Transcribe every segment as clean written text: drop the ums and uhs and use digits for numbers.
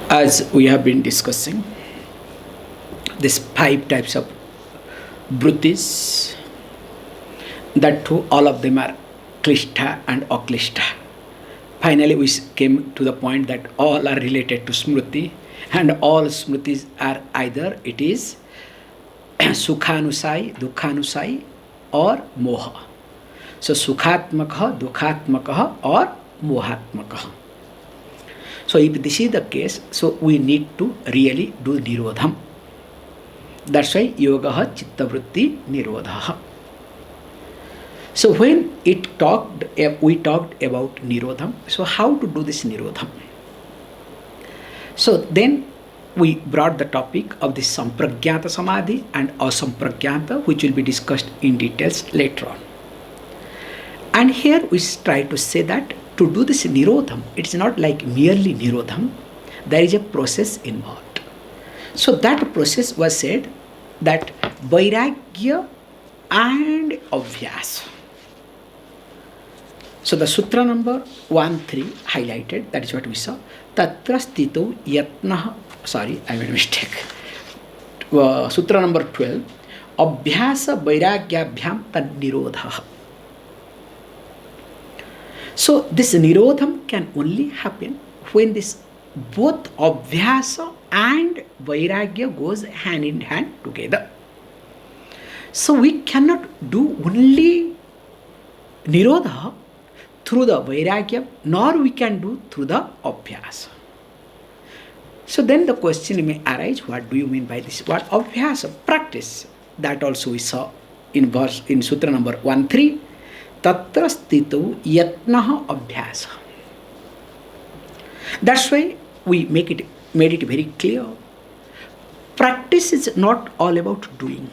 As we have been discussing, these 5 types of vrittis, that too, all of them are klishta and aklishta. Finally, we came to the point that all are related to smriti, and all smritis are either it is sukhanusai, dukhanusai, or moha. So, sukhatmakaha, dukhatmakaha, or mohatmakaha. So, if this is the case, so we need to really do nirodham. That's why yogaha chittavritti nirodhaha. So, when we talked about nirodham, so how to do this nirodham? So, then we brought the topic of the sampragyata samadhi and asampragyata, which will be discussed in details later on. And here we try to say that to do this nirodham, it's not like merely nirodham, there is a process involved. So that process was said that vairagya and abhyas. So the sutra number 1.3 highlighted, that is what we saw. Tatra stito yatnaha, sorry, I made a mistake. Sutra number 12, abhyasa vairagyabhyam tad nirodhaha. So this nirodham can only happen when this both abhyasa and vairagya goes hand in hand together. So we cannot do only nirodha through the vairagya, nor we can do through the abhyasa. So then the question may arise, what do you mean by this? What abhyasa? Practice. That also we saw in sutra number 1.3. Tatra stito yatnaha abhyasa. That's why we made it very clear. Practice is not all about doing.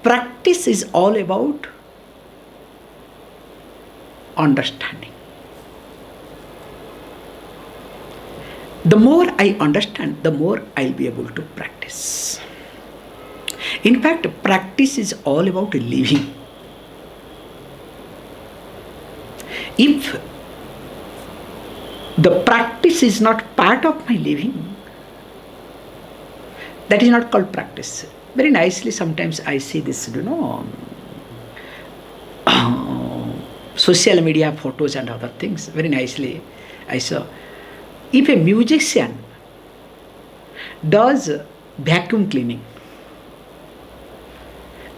Practice is all about understanding. The more I understand, the more I'll be able to practice. In fact, practice is all about living. If the practice is not part of my living, that is not called practice. Very nicely, sometimes I see this, social media photos and other things. Very nicely, I saw. If a musician does vacuum cleaning,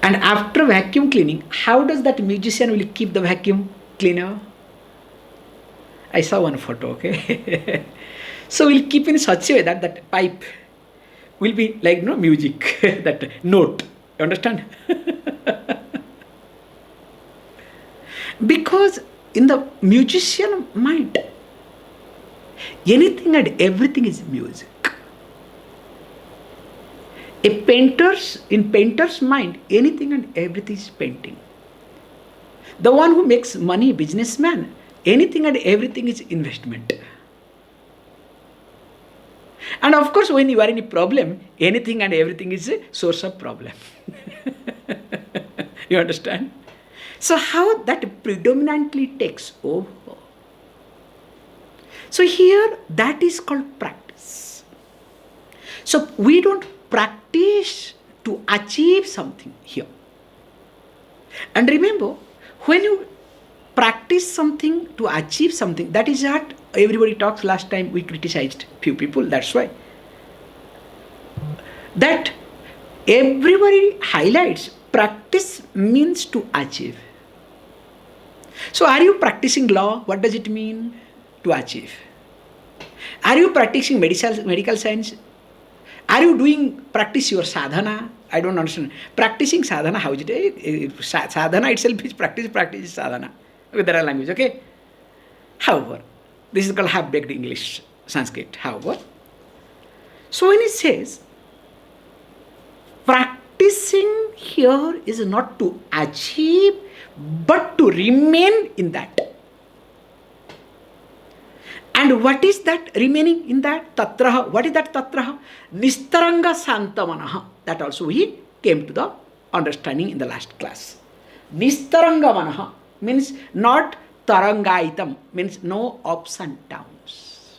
and after vacuum cleaning, how does that musician will keep the vacuum cleaner? I saw one photo, okay? So we'll keep in such a way that that pipe will be like music, that note. You understand? Because in the musician mind, anything and everything is music. In painter's mind, anything and everything is painting. The one who makes money, businessman, anything and everything is investment. And of course, when you are in a problem, anything and everything is a source of problem. You understand? So how that predominantly takes over. So here, that is called practice. So we don't practice to achieve something here. And remember, when you practice something to achieve something, that is what everybody talks. Last time we criticized few people, that's why. That everybody highlights practice means to achieve. So are you practicing law? What does it mean? To achieve. Are you practicing medical science? Are you practice your sadhana? I don't understand. Practicing sadhana, how is it? Sadhana itself is practice is sadhana. With the language, okay? However, this is called half-baked English, Sanskrit. However, so when it says, practicing here is not to achieve, but to remain in that. And what is that remaining in that? Tatraha. What is that tatraha? Nistaranga santamanaha. That also we came to the understanding in the last class. Nistaranga manaha means not tarangaitam, means no ups and downs.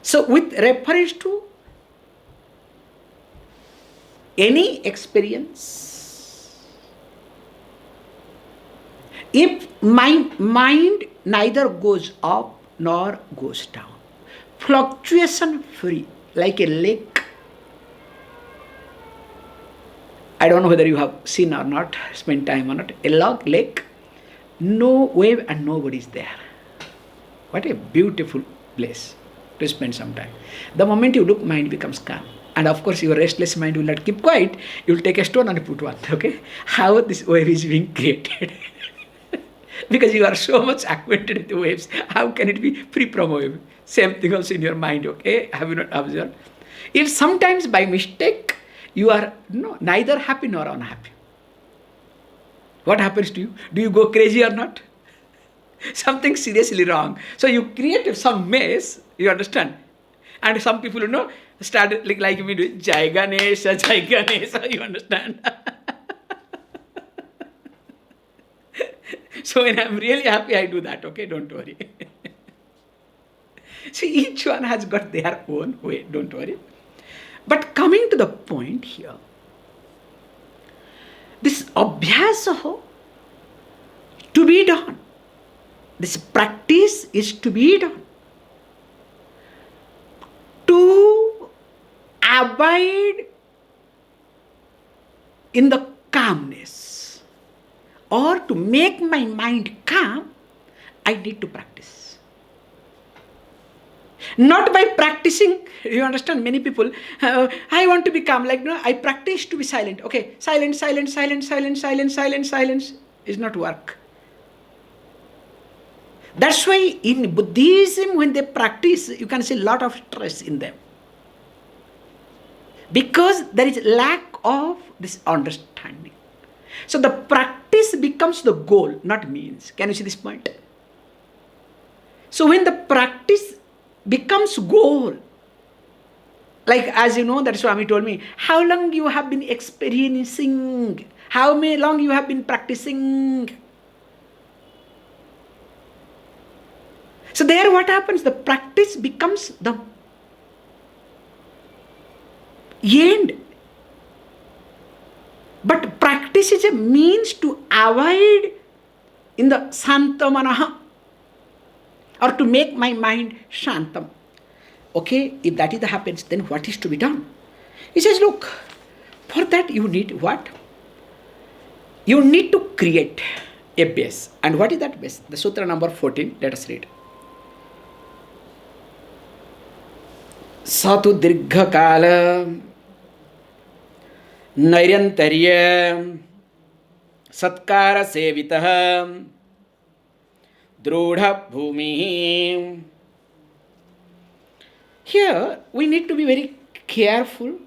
So with reference to any experience, if my mind neither goes up nor goes down, fluctuation free, like a lake. I don't know whether you have seen or not, spent time or not. A lake, no wave and nobody is there. What a beautiful place to spend some time. The moment you look, mind becomes calm. And of course, your restless mind will not keep quiet. You will take a stone and put one. Okay? How this wave is being created? Because you are so much acquainted with the waves. How can it be free from wave? Same thing also in your mind. Okay? Have you not observed? If sometimes by mistake, you are neither happy nor unhappy. What happens to you? Do you go crazy or not? Something seriously wrong. So you create some mess, you understand? And some people, start like me doing Jai Ganesha, Jai Ganesha, you understand? So when I'm really happy, I do that, okay? Don't worry. See, each one has got their own way, don't worry. But coming to the point here, this abhyasa to be done. This practice is to be done to abide in the calmness, or to make my mind calm. I need to practice. Not by practicing, you understand, many people, I want to be calm, I practice to be silent. Okay, silence is not work. That's why in Buddhism, when they practice, you can see a lot of stress in them. Because there is lack of this understanding. So the practice becomes the goal, not means. Can you see this point? So when the practice becomes goal, like as you know, that Swami told me, how long you have been experiencing, how long you have been practicing. So there what happens? The practice becomes the end. But practice is a means to avoid in the santamanaha, or to make my mind shantam. Okay, if that is the happens, then what is to be done? He says, look, for that you need what? You need to create a base. And what is that base? The Sutra number 14, let us read. Satu dirgha kala nairantarya satkara sevitah drudha bhumi. Here we need to be very careful.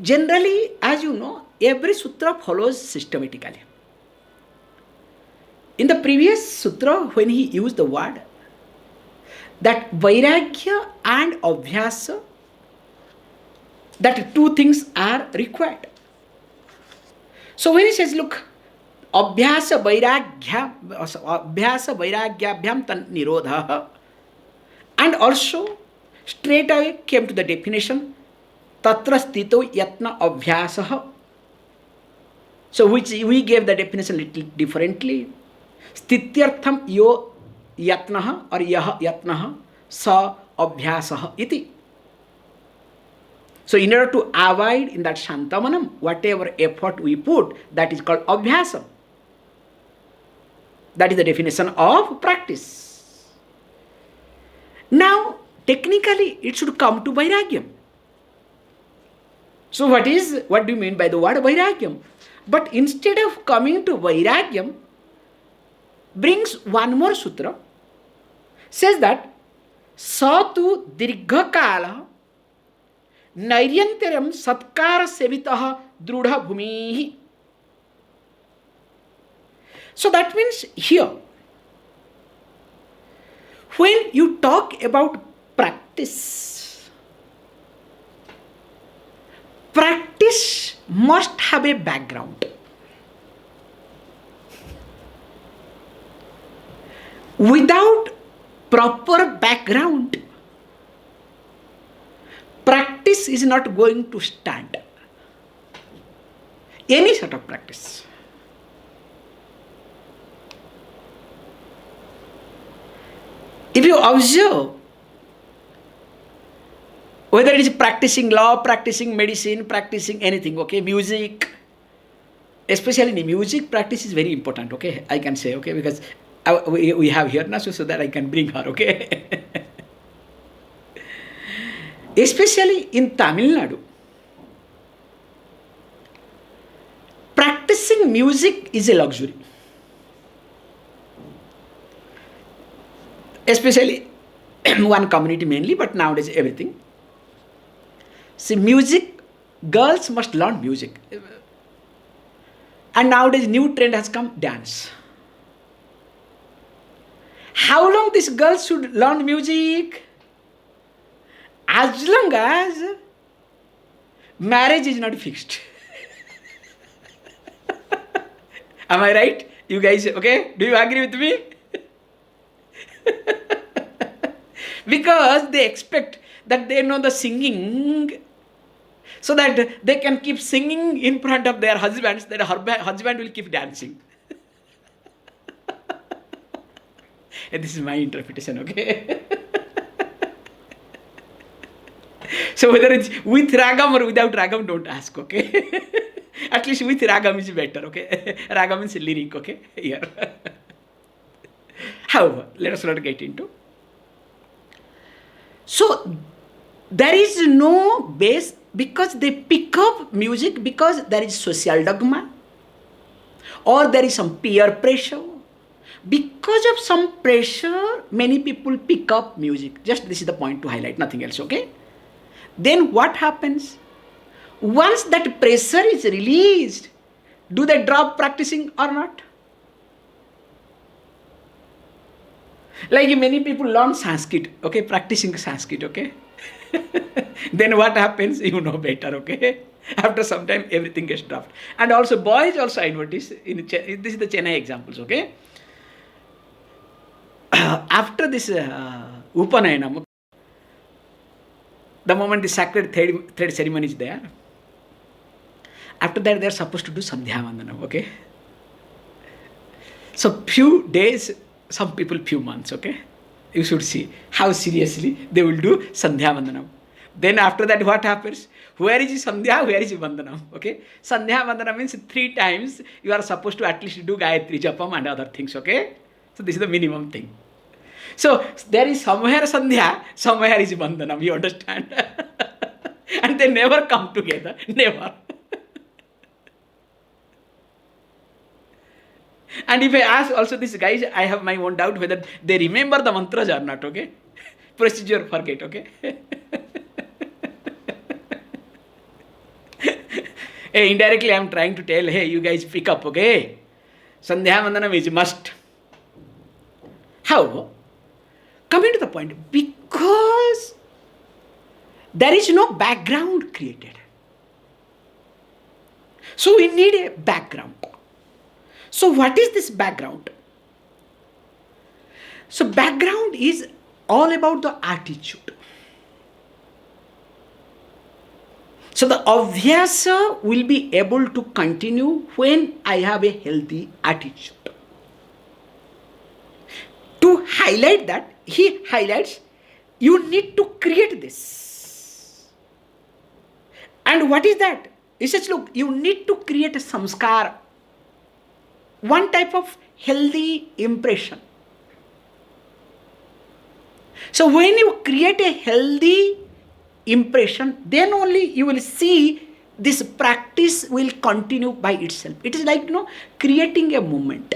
Generally, as you know, every sutra follows systematically. In the previous sutra, when he used the word that vairagya and abhyasa, that two things are required. So when he says, look, abhyasa vairagyabhyam tan nirodha, and also straight away came to the definition, tatra stito yatna abhyasah. So which we gave the definition a little differently. Stityartham yo yatnaha or yah yatnaha sa abhyasah iti. So in order to avoid in that shantamanam, whatever effort we put, that is called abhyasa. That is the definition of practice. Now, technically, it should come to vairagyam. So what do you mean by the word vairagyam? But instead of coming to vairagyam, brings one more sutra, says that satu dirgha kala nairyantaram satkara sevitah drudha bhumihi. So that means here, when you talk about practice, practice must have a background. Without proper background, practice is not going to stand. Any sort of practice. If you observe, whether it is practicing law, practicing medicine, practicing anything, okay, music, especially in music, practice is very important, okay, I can say, okay, because we have here now, so that I can bring her, okay. Especially in Tamil Nadu, practicing music is a luxury. Especially one community mainly, but nowadays everything. See, music, girls must learn music. And nowadays new trend has come, dance. How long these girls should learn music? As long as marriage is not fixed. Am I right? You guys, okay? Do you agree with me? Because they expect that they know the singing, so that they can keep singing in front of their husbands, that her husband will keep dancing. And this is my interpretation, okay? So whether it's with ragam or without ragam, don't ask, okay? At least with ragam is better, okay? Ragam means lyric, okay? Here. However, let us not get into. So there is no base, because they pick up music because there is social dogma, or there is some peer pressure. Because of some pressure, many people pick up music. Just this is the point to highlight, nothing else, okay? Then what happens? Once that pressure is released, do they drop practicing or not? Like many people learn Sanskrit, okay, practicing Sanskrit, okay. Then what happens? You know better, okay. After some time, everything gets dropped. And also boys also, I notice, this is the Chennai examples, okay. After this Upanayanam, the moment the sacred thread ceremony is there, after that they are supposed to do Sandhya Vandanam, okay. So few days, some people few months, okay. You should see how seriously they will do Sandhya Vandanam. Then after that what happens? Where is Sandhya, where is Vandanam, okay. Sandhya Vandanam means 3 times you are supposed to at least do Gayatri Japam and other things, okay. So this is the minimum thing. So there is somewhere Sandhya, somewhere is Vandanam, you understand? And they never come together, never. And if I ask also these guys, I have my own doubt whether they remember the mantras or not, okay? Procedure forget, okay? Hey, indirectly I am trying to tell, hey, you guys pick up, okay? Sandhya Vandanam is must. However, coming to the point, because there is no background created. So we need a background. So what is this background? So background is all about the attitude. So the abhyasa will be able to continue when I have a healthy attitude. To highlight that, he highlights, you need to create this. And what is that? He says, look, you need to create a samskara, one type of healthy impression. So when you create a healthy impression, then only you will see this practice will continue by itself. It is like, creating a movement.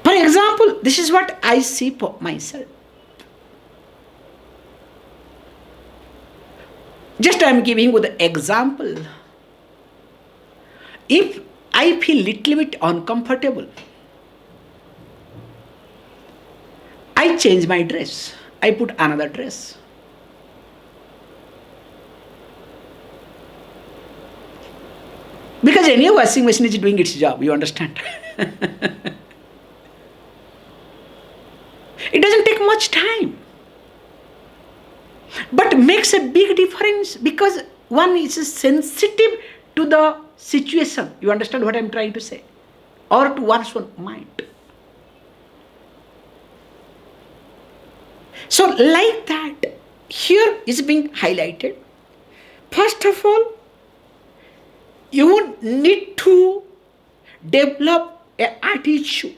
For example, this is what I see for myself. Just I am giving you the example. If I feel little bit uncomfortable, I change my dress. I put another dress. Because any washing machine is doing its job, you understand? It doesn't take much time. But makes a big difference because one is sensitive to the situation. You understand what I am trying to say? Or to one's own mind. So like that, here is being highlighted. First of all, you need to develop an attitude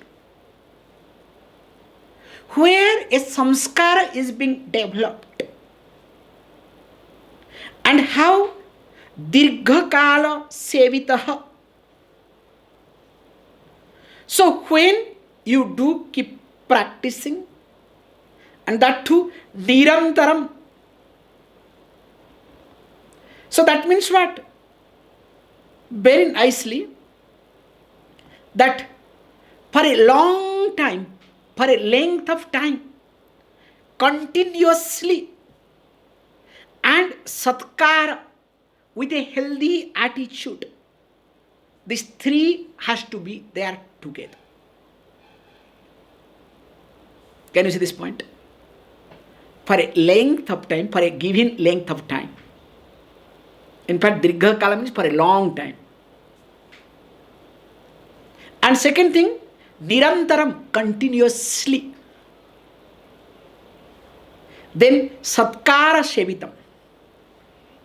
where a samskara is being developed. And how dirghakala sevitaha. So when you do keep practicing, and that too nirantaram. So that means what? Very nicely, that for a long time, for a length of time, continuously, and satkara, with a healthy attitude, these three has to be there together. Can you see this point? For a length of time, for a given length of time. In fact, dirgha kala means for a long time. And second thing, nirantaram, continuously. Then satkara sevitam,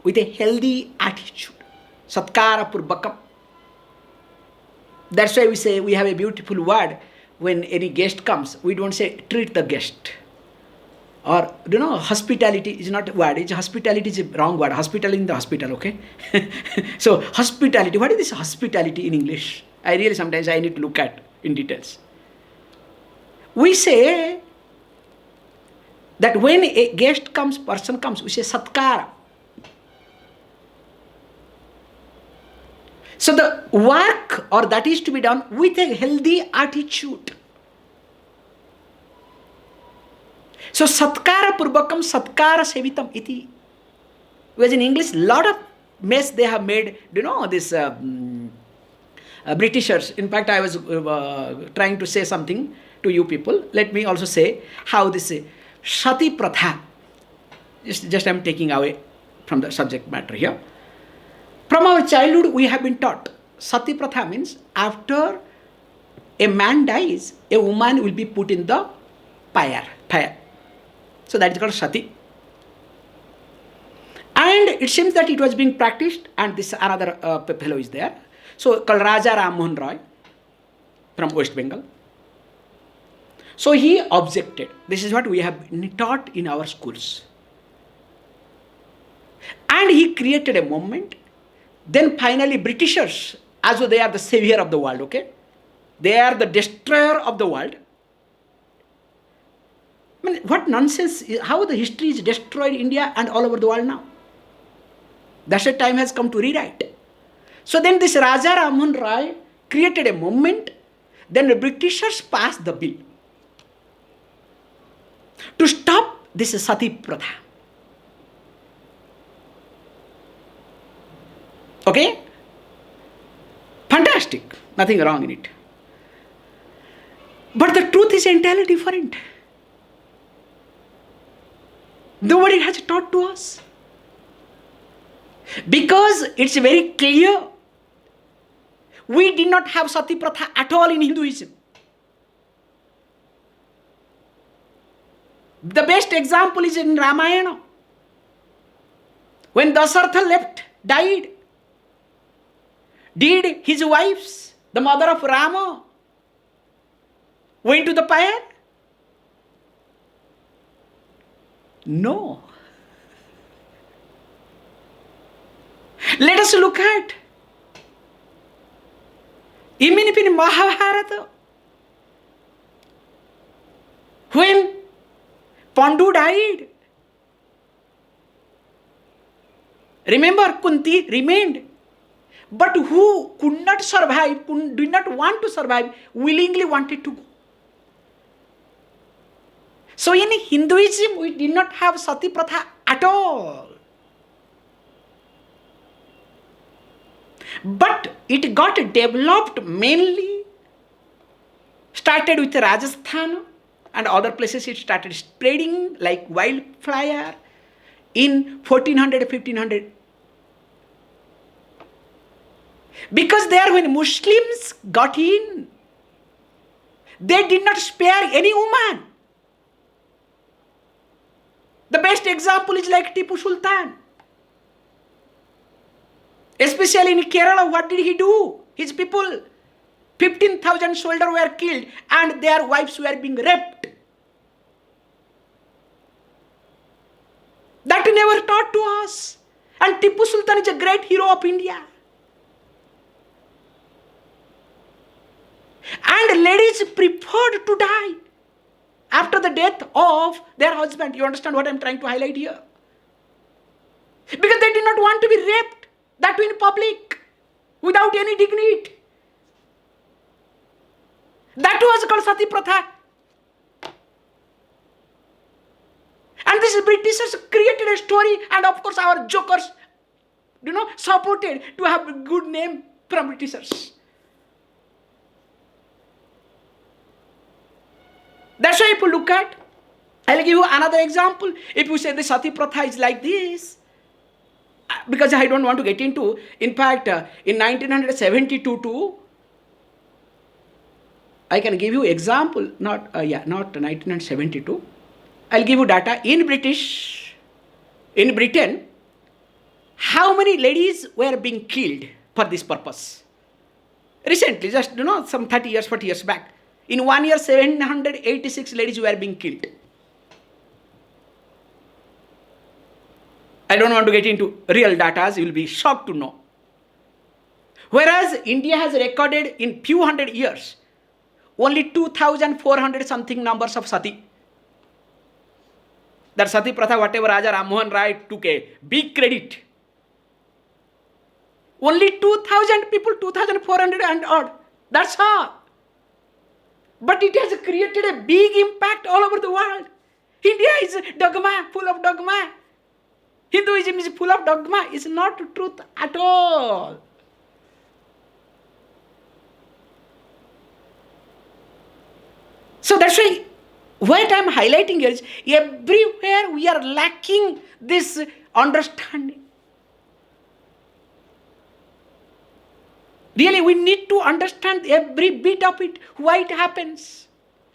with a healthy attitude. Satkara purbakam. That's why we say, we have a beautiful word when any guest comes. We don't say treat the guest. Or, hospitality is not a word. Hospitality is a wrong word. Hospital in the hospital, okay? So, hospitality. What is this hospitality in English? I really sometimes I need to look at in details. We say that when a guest comes, person comes, we say satkara. So, the work or that is to be done with a healthy attitude. So, satkara purbakam, satkara sevitam iti. Whereas in English, lot of mess they have made, this Britishers. In fact, I was trying to say something to you people. Let me also say how this sati pratha. Just I am taking away from the subject matter here. From our childhood, we have been taught sati pratha means after a man dies, a woman will be put in the fire. So that is called sati. And it seems that it was being practiced, and this another fellow is there. So called Raja Ram Mohan Roy from West Bengal. So he objected. This is what we have been taught in our schools. And he created a movement. Then finally Britishers, as though they are the savior of the world, okay? They are the destroyer of the world. I mean, what nonsense, how the history is destroyed India and all over the world now. That's the time has come to rewrite. So then this Raja Ram Mohan Roy created a movement. Then the Britishers passed the bill to stop this sati pratha. Okay? Fantastic. Nothing wrong in it. But the truth is entirely different. Nobody has taught to us. Because it's very clear. We did not have sati pratha at all in Hinduism. The best example is in Ramayana. When Dasharatha died, did his wives, the mother of Rama, went to the fire? No. Let us look at even in Mahabharata, when Pandu died, remember Kunti remained, but who could not survive, did not want to survive, willingly wanted to go. So in Hinduism, we did not have sati pratha at all. But it got developed mainly, started with Rajasthan and other places it started spreading like wildfire in 1400, 1500. Because there when Muslims got in, they did not spare any woman. The best example is like Tipu Sultan. Especially in Kerala, what did he do? His people, 15,000 soldiers were killed and their wives were being raped. That never taught to us. And Tipu Sultan is a great hero of India. And ladies preferred to die after the death of their husband. You understand what I am trying to highlight here? Because they did not want to be raped, that too in public, without any dignity. That was called Sati Pratha. And these Britishers created a story, and of course our jokers, supported to have a good name from Britishers. That's why if you look at, I'll give you another example. If you say the Sati Pratha is like this, because I don't want to get into, in fact, in 1972 too, I can give you example, not 1972. I'll give you data in Britain, how many ladies were being killed for this purpose. Recently, just some 30 years, 40 years back. In 1 year, 786 ladies were being killed. I don't want to get into real data, you will be shocked to know. Whereas India has recorded in few hundred years, only 2,400 something numbers of sati. That Sati Pratha, whatever Raja Ram Mohan Rai took a big credit. Only 2,000 people, 2,400 and odd. That's all. But it has created a big impact all over the world. India is dogma, full of dogma. Hinduism is full of dogma. It's not truth at all. So that's why what I am highlighting here is everywhere we are lacking this understanding. Really, we need to understand every bit of it, why it happens.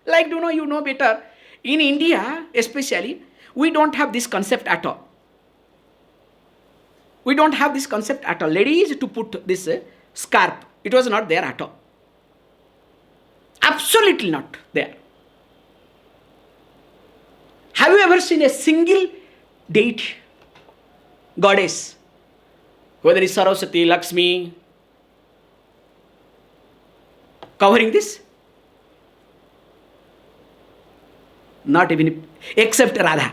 Like, you know better. In India, especially, we don't have this concept at all. We don't have this concept at all. Ladies to put this scarf, it was not there at all. Absolutely not there. Have you ever seen a single deity, goddess, whether it's Saraswati, Lakshmi, covering this? Not even, except Radha.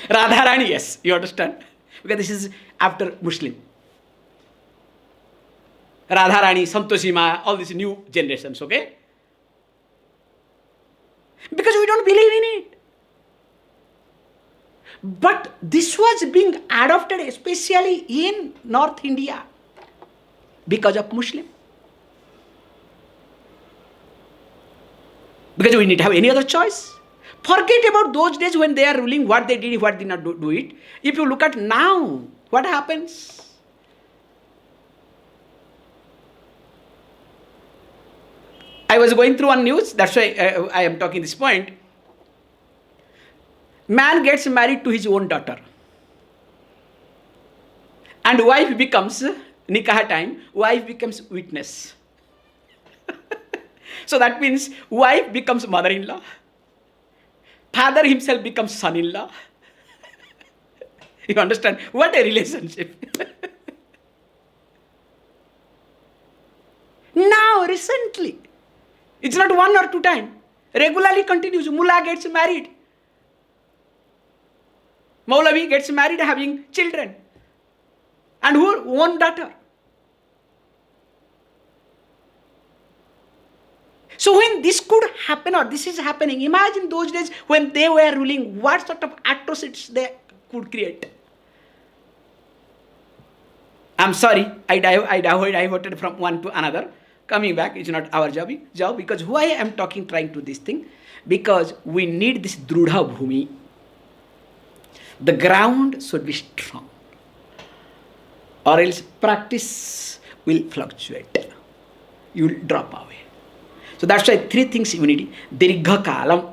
Radharani, yes, you understand? Because this is after Muslim. Radharani, Santoshi Ma, all these new generations, okay? Because we don't believe in it. But this was being adopted especially in North India because of Muslim. Because we didn't have any other choice. Forget about those days when they are ruling, what they did, what did not do it. If you look at now, what happens? I was going through one news, that's why I am talking this point. Man gets married to his own daughter. And wife becomes, nikah time, wife becomes witness. So that means wife becomes mother-in-law. Father himself becomes son-in-law. You understand? What a relationship. Now, recently, it's not one or two times. Regularly continues. Mullah gets married. Maulavi gets married having children. And who? One daughter. So when this could happen or this is happening, imagine those days when they were ruling, what sort of atrocities they could create. I'm sorry, I diverted from one to another. coming back, it's not our job, because why I am trying to this thing, because we need this drudha bhumi. The ground should be strong, or else practice will fluctuate. You will drop away. So that's why three things you need. Dirgha kalam.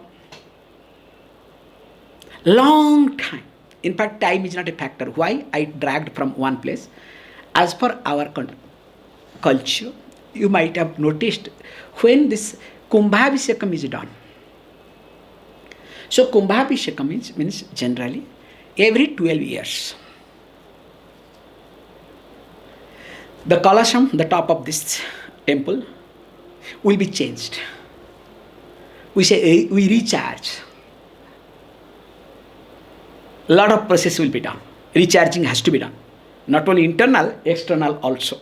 Long time. In fact, time is not a factor. Why? I dragged from one place. As per our culture, you might have noticed when this Kumbhabhishekam is done. So Kumbhabhishekam means generally every 12 years. The Kalasham, the top of this temple, will be changed. We say we recharge. A lot of process will be done. Recharging has to be done. Not only internal, external also.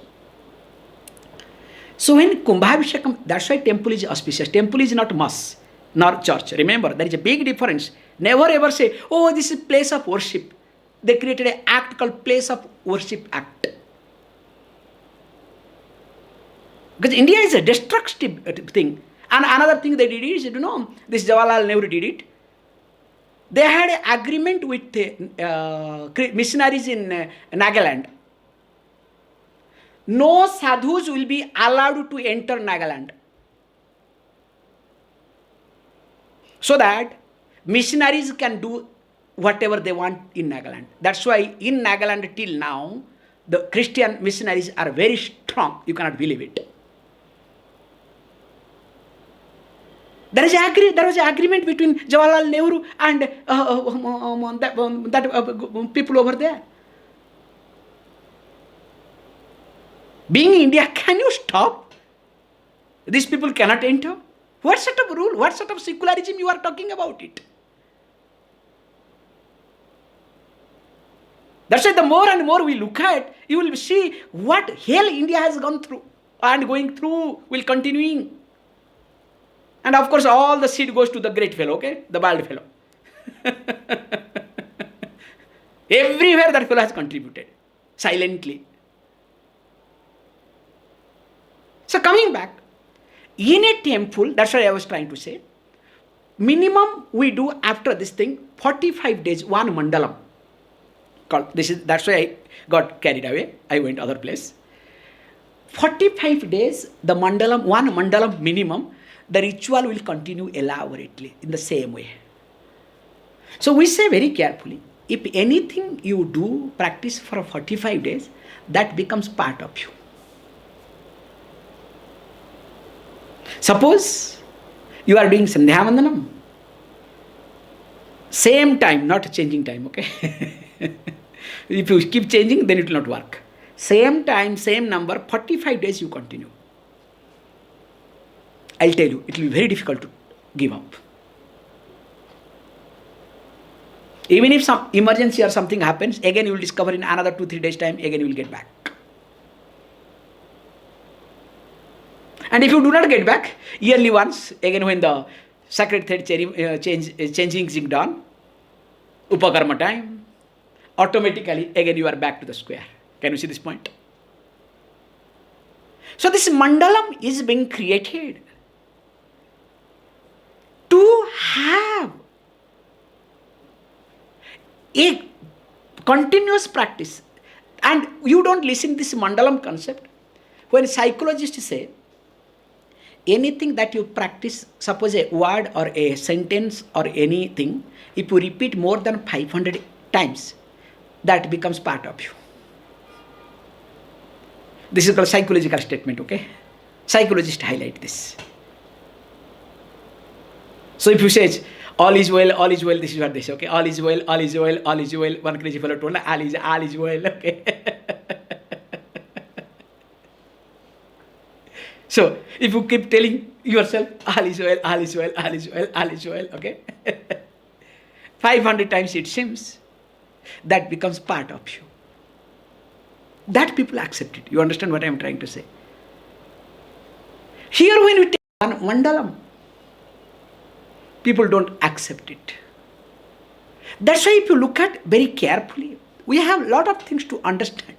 So when Kumbhabhishekam, that's why temple is auspicious. Temple is not mosque nor church. Remember, there is a big difference. Never ever say, oh, this is place of worship. They created an act called place of worship act. Because India is a destructive thing. And another thing they did is, this Jawaharlal Nehru did it. They had an agreement with missionaries in Nagaland. No sadhus will be allowed to enter Nagaland. So that missionaries can do whatever they want in Nagaland. That's why in Nagaland till now, the Christian missionaries are very strong. You cannot believe it. There was an agreement between Jawaharlal Nehru and people over there. Being in India, can you stop? These people cannot enter. What sort of rule? What sort of secularism you are talking about it? That's why the more and more we look at, you will see what hell India has gone through and going through, will continuing. And of course, all the seed goes to the great fellow, okay? The bald fellow. Everywhere that fellow has contributed, silently. So coming back, in a temple, that's what I was trying to say, minimum we do after this thing, 45 days, one mandalam. That's why I got carried away. I went other place. 45 days, the mandalam, one mandalam minimum, the ritual will continue elaborately in the same way. So we say very carefully, if anything you do, practice for 45 days, that becomes part of you. Suppose you are doing Sandhya Vandanam, same time, not changing time, okay? If you keep changing, then it will not work. Same time, same number, 45 days you continue. I'll tell you, it will be very difficult to give up. Even if some emergency or something happens, again you will discover in another 2-3 days time, again you will get back. And if you do not get back, yearly once, again when the sacred thread changing is done, Upakarma time, automatically again you are back to the square. Can you see this point? So this mandalam is being created to have a continuous practice. And you don't listen to this mandalam concept. When psychologists say, anything that you practice, suppose a word or a sentence or anything, if you repeat more than 500 times, that becomes part of you. This is called psychological statement, okay? Psychologists highlight this. So if you say, all is well, this is what they say, okay? All is well, all is well, all is well. One crazy fellow told, all is well, okay? So if you keep telling yourself, all is well, all is well, all is well, all is well, okay? 500 times it seems, that becomes part of you. That people accept it. You understand what I am trying to say? Here when we take one mandalam, people don't accept it. That's why if you look at very carefully, we have a lot of things to understand.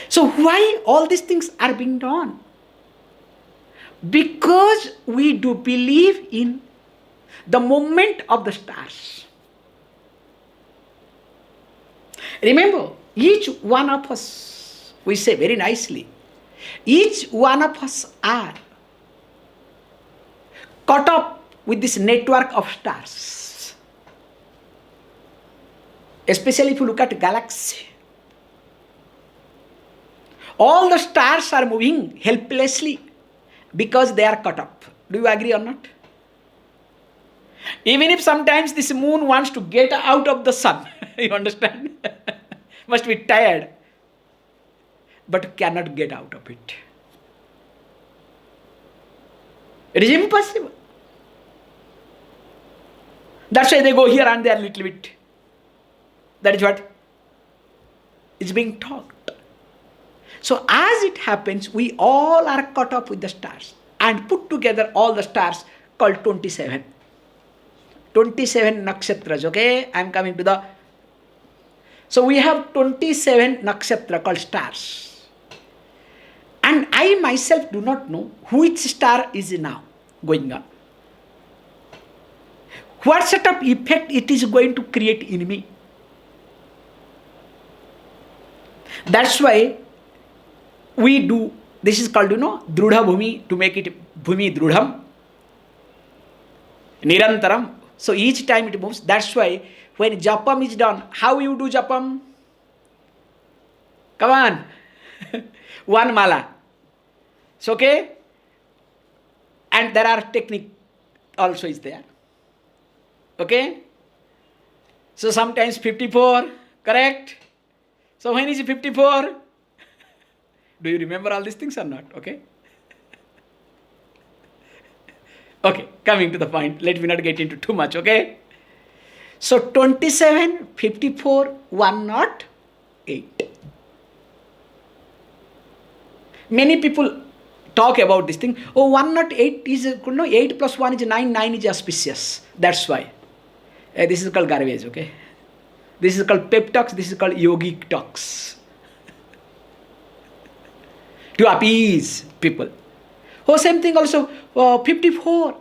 So why all these things are being done? Because we do believe in the movement of the stars. Remember, each one of us, we say very nicely, each one of us are caught up with this network of stars. Especially if you look at galaxy. All the stars are moving helplessly because they are caught up. Do you agree or not? Even if sometimes this moon wants to get out of the sun, you understand? Must be tired, but cannot get out of it. It is impossible. That's why they go here and there a little bit. That is what is being taught. So as it happens, we all are caught up with the stars and put together all the stars called 27. 27 nakshatras, okay? I am coming to the... So we have 27 nakshatra called stars. And I myself do not know which star is now going on. What sort of effect it is going to create in me. That's why we do, this is called, Drudha Bhumi, to make it Bhumi Drudham. Nirantaram. So each time it moves. That's why when Japam is done, how you do Japam? Come on. One mala. So okay. And there are technique also is there. Okay. So sometimes 54, correct? So when is it 54? Do you remember all these things or not? Okay. Okay, coming to the point. Let me not get into too much, okay? So 27, 54, 108. Many people talk about this thing. Oh, 108 is, 8 plus 1 is 9, 9 is auspicious. That's why. This is called garbage, okay? This is called pep talks, this is called yogic talks. To appease people. Oh, same thing also, 54,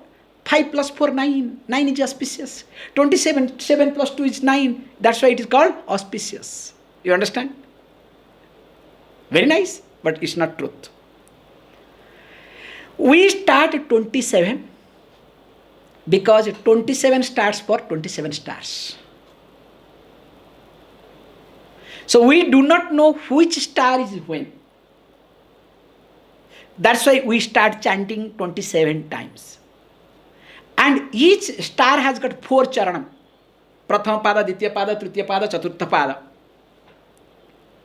5 plus 4, 9, 9 is auspicious. 27, 7 plus 2 is 9, that's why it is called auspicious. You understand? Very nice, but it's not truth. We start at 27 because 27 starts for 27 stars. So we do not know which star is when. That's why we start chanting 27 times. And each star has got 4 charanam. Prathama pada, Ditya pada, Tritiya pada, Chaturtha pada.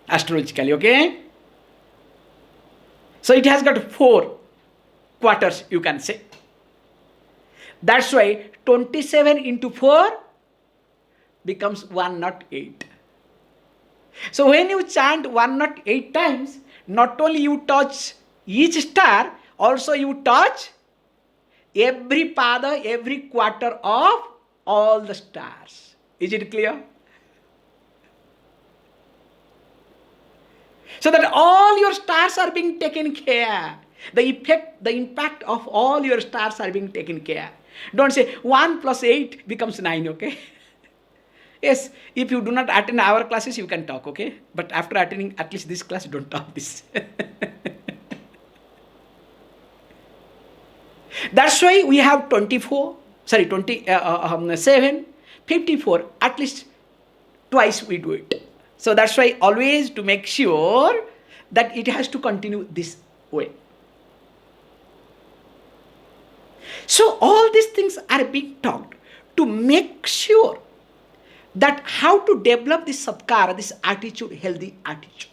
Astrologically, okay? So it has got 4 quarters, you can say. That's why 27 into 4 becomes 108. So when you chant 108 times, not only you touch each star, also you touch every pada, every quarter of all the stars. Is it clear? So that all your stars are being taken care. The effect, the impact of all your stars are being taken care. Don't say 1 plus 8 becomes 9, okay? Yes, if you do not attend our classes, you can talk, okay? But after attending at least this class, don't talk this. That's why we have 27, 54, at least twice we do it. So that's why always to make sure that it has to continue this way. So all these things are being taught to make sure that how to develop this satkara, this attitude, healthy attitude.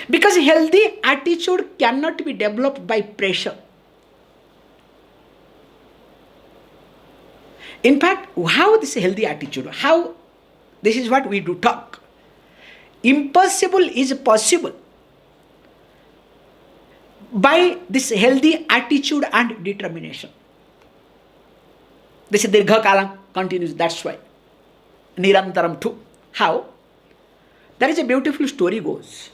Because healthy attitude cannot be developed by pressure. In fact, how this healthy attitude, how this is what we do talk. Impossible is possible by this healthy attitude and determination. This is Dirgha Kalam continues, that's why. Nirantaram too. How? There is a beautiful story goes.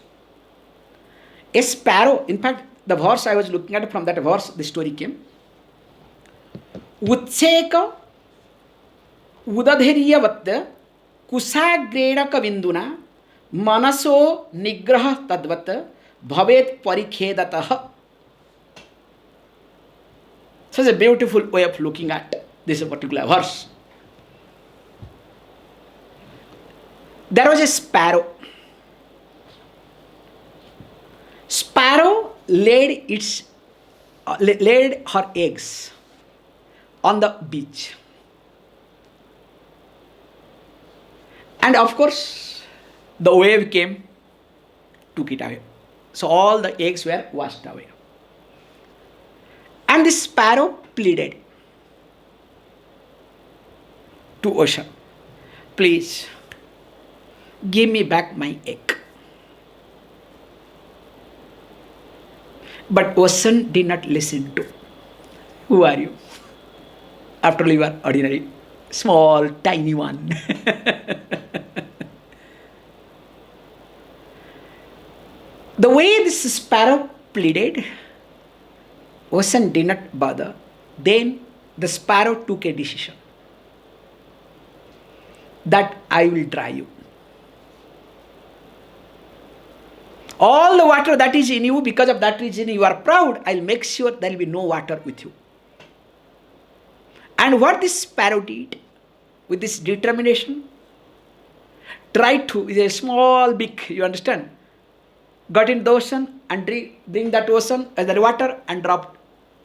A sparrow, in fact, the verse I was looking at, from that verse, the story came. Utcheka udadhiryavat kusagreda kavinduna manaso nigraha tadvat bhavet parikhedatah. So it's a beautiful way of looking at this particular verse. There was a sparrow. Sparrow laid her eggs on the beach. And of course, the wave came, took it away. So all the eggs were washed away. And the sparrow pleaded to ocean, please give me back my egg. But ocean did not listen to. Who are you? After all, you are ordinary, small, tiny one. The way this sparrow pleaded, ocean did not bother. Then the sparrow took a decision that I will dry you. All the water that is in you, because of that reason you are proud, I'll make sure there will be no water with you. And what this sparrow did, with this determination, tried to, with a small beak, you understand, got in the ocean and bring that ocean as the water and dropped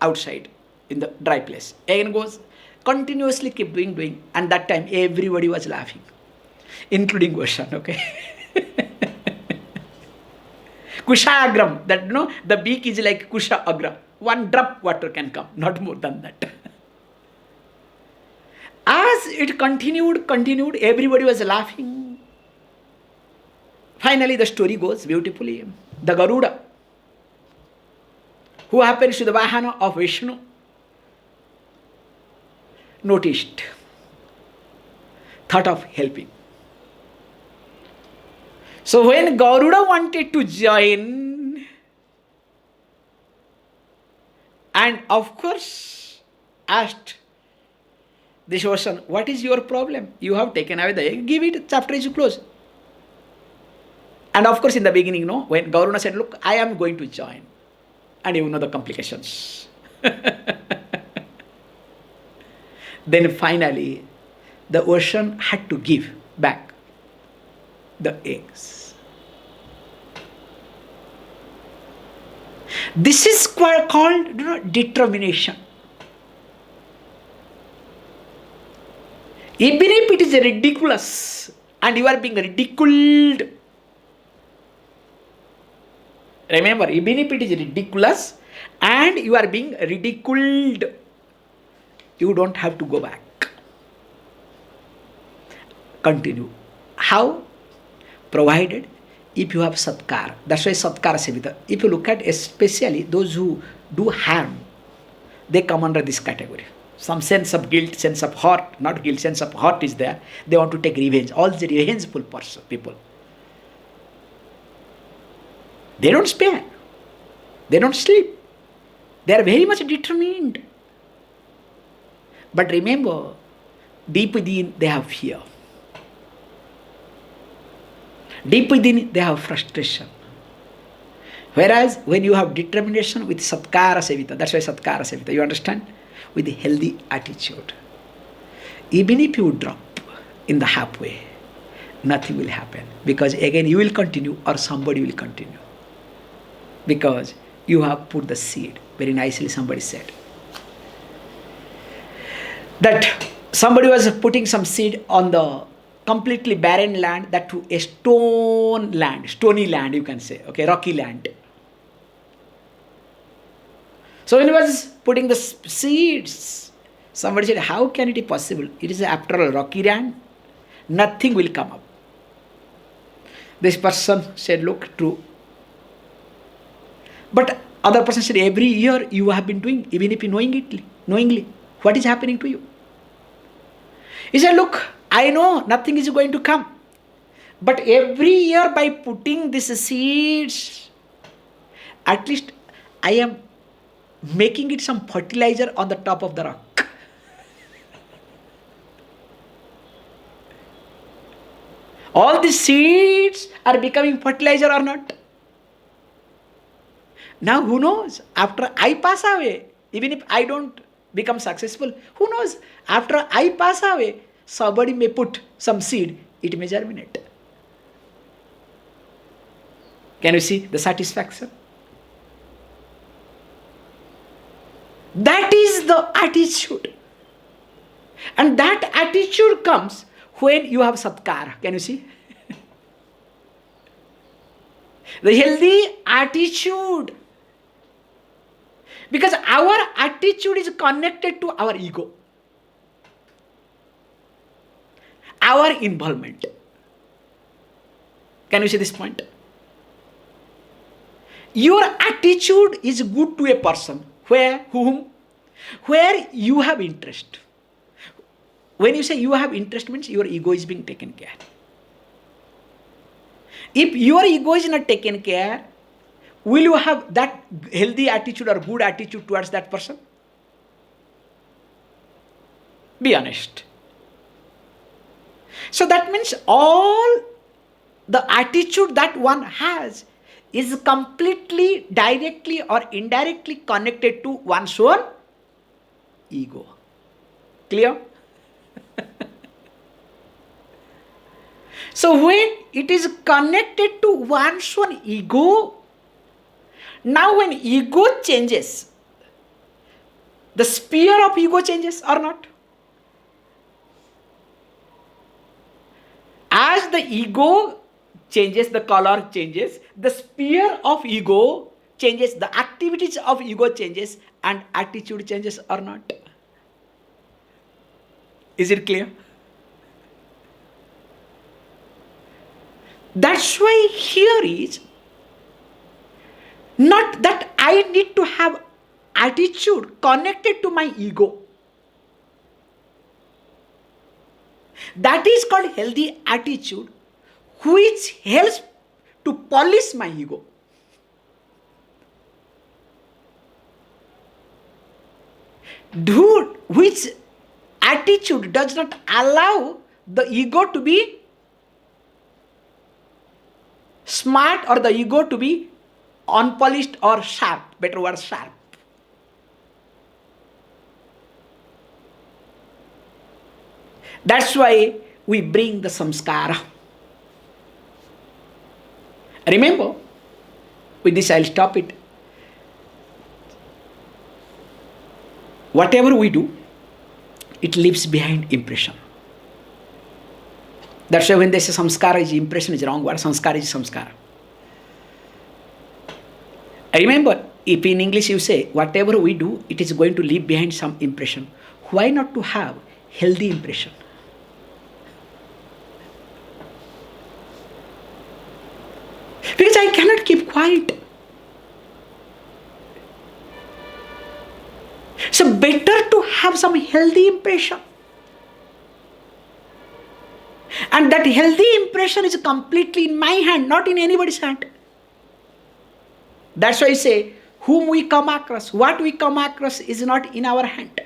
outside in the dry place. Again goes, continuously keep doing. And that time everybody was laughing, including ocean, okay? Kushagram, that the beak is like Kusha Agra. One drop water can come, not more than that. As it continued, everybody was laughing. Finally, the story goes beautifully. The Garuda, who happens to the Vahana of Vishnu, noticed, thought of helping. So when Garuda wanted to join, and of course asked this ocean, what is your problem? You have taken away the egg, give it, chapter is closed. And of course in the beginning, when Garuda said, look, I am going to join. And you know the complications. Then finally, the ocean had to give back the eggs. This is called determination. Even if it is ridiculous and you are being ridiculed, remember, even if it is ridiculous and you are being ridiculed, you don't have to go back. Continue. How? Provided if you have satkar. That's why satkar sevita. If you look at especially those who do harm, they come under this category. Some sense of guilt, sense of hurt, not guilt, sense of hurt is there. They want to take revenge. All the revengeful people. They don't spare. They don't sleep. They are very much determined. But remember, deep within they have fear. Deep within they have frustration. Whereas when you have determination with satkara sevita, that's why satkara sevita, you understand? With a healthy attitude. Even if you drop in the halfway, nothing will happen. Because again you will continue or somebody will continue. Because you have put the seed. Very nicely somebody said. That somebody was putting some seed on the completely barren land, that to a stony land you can say, okay, rocky land. So when he was putting the seeds, somebody said, how can it be possible? It is after all rocky land, nothing will come up. This person said, look, true. But other person said, every year you have been doing, even if you knowingly, what is happening to you? He said, look, I know nothing is going to come. But every year by putting these seeds, at least I am making it some fertilizer on the top of the rock. All these seeds are becoming fertilizer or not? Now who knows? After I pass away, even if I don't become successful, who knows? After I pass away, somebody may put some seed, it may germinate. Can you see the satisfaction? That is the attitude. And that attitude comes when you have satkara. Can you see? The healthy attitude. Because our attitude is connected to our ego, our involvement. Can you see this point? Your attitude is good to a person where you have interest. When you say you have interest, means your ego is being taken care. If your ego is not taken care, will you have that healthy attitude or good attitude towards that person? Be honest. So that means all the attitude that one has is completely, directly or indirectly connected to one's own ego. Clear? So when it is connected to one's own ego, now when ego changes, the sphere of ego changes or not? As the ego changes, the color changes, the sphere of ego changes, the activities of ego changes, and attitude changes or not? Is it clear? That's why here is not that I need to have attitude connected to my ego. That is called healthy attitude, which helps to polish my ego. Which attitude does not allow the ego to be smart or the ego to be unpolished or sharp. Better word, sharp. That's why we bring the samskara. Remember, with this I'll stop it. Whatever we do, it leaves behind impression. That's why when they say samskara is impression is wrong word, samskara is samskara. Remember, if in English you say whatever we do, it is going to leave behind some impression. Why not to have healthy impression? Because I cannot keep quiet. So better to have some healthy impression. And that healthy impression is completely in my hand, not in anybody's hand. That's why I say, whom we come across, what we come across is not in our hand.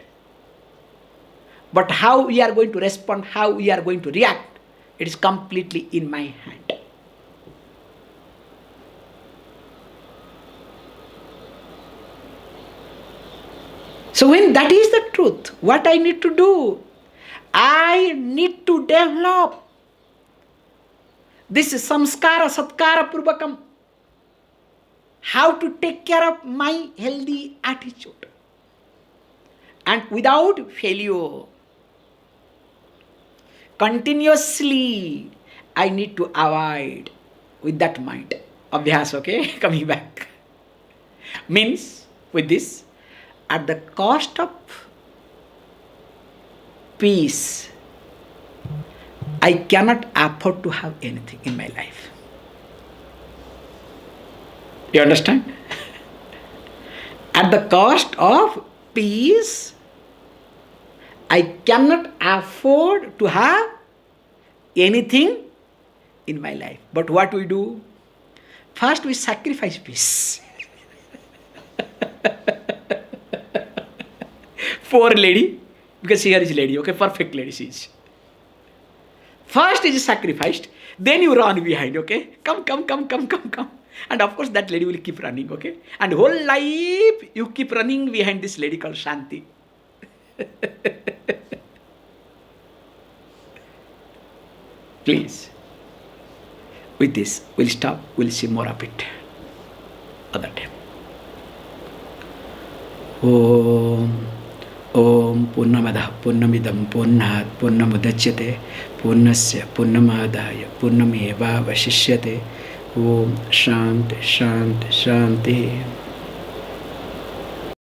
But how we are going to respond, how we are going to react, it is completely in my hand. So when that is the truth, what I need to do? I need to develop this samskara, satkara purvakam. How to take care of my healthy attitude. And without failure, continuously, I need to avoid with that mind. Abhyas, okay? Coming back. Means, with this, at the cost of peace, I cannot afford to have anything in my life. You understand? At the cost of peace, I cannot afford to have anything in my life. But what we do? First we sacrifice peace. Poor lady, because here is lady, okay, perfect lady she is. First is sacrificed, then you run behind, okay? Come. And of course that lady will keep running, okay? And whole life you keep running behind this lady called Shanti. Please. With this, we'll stop, we'll see more of it other time. Om Purnamadah Purnamidam Purnat Purnamudachyate Purnasya Purnamadaya Purnameva Vashishyate. Om Shanti Shanti Shanti.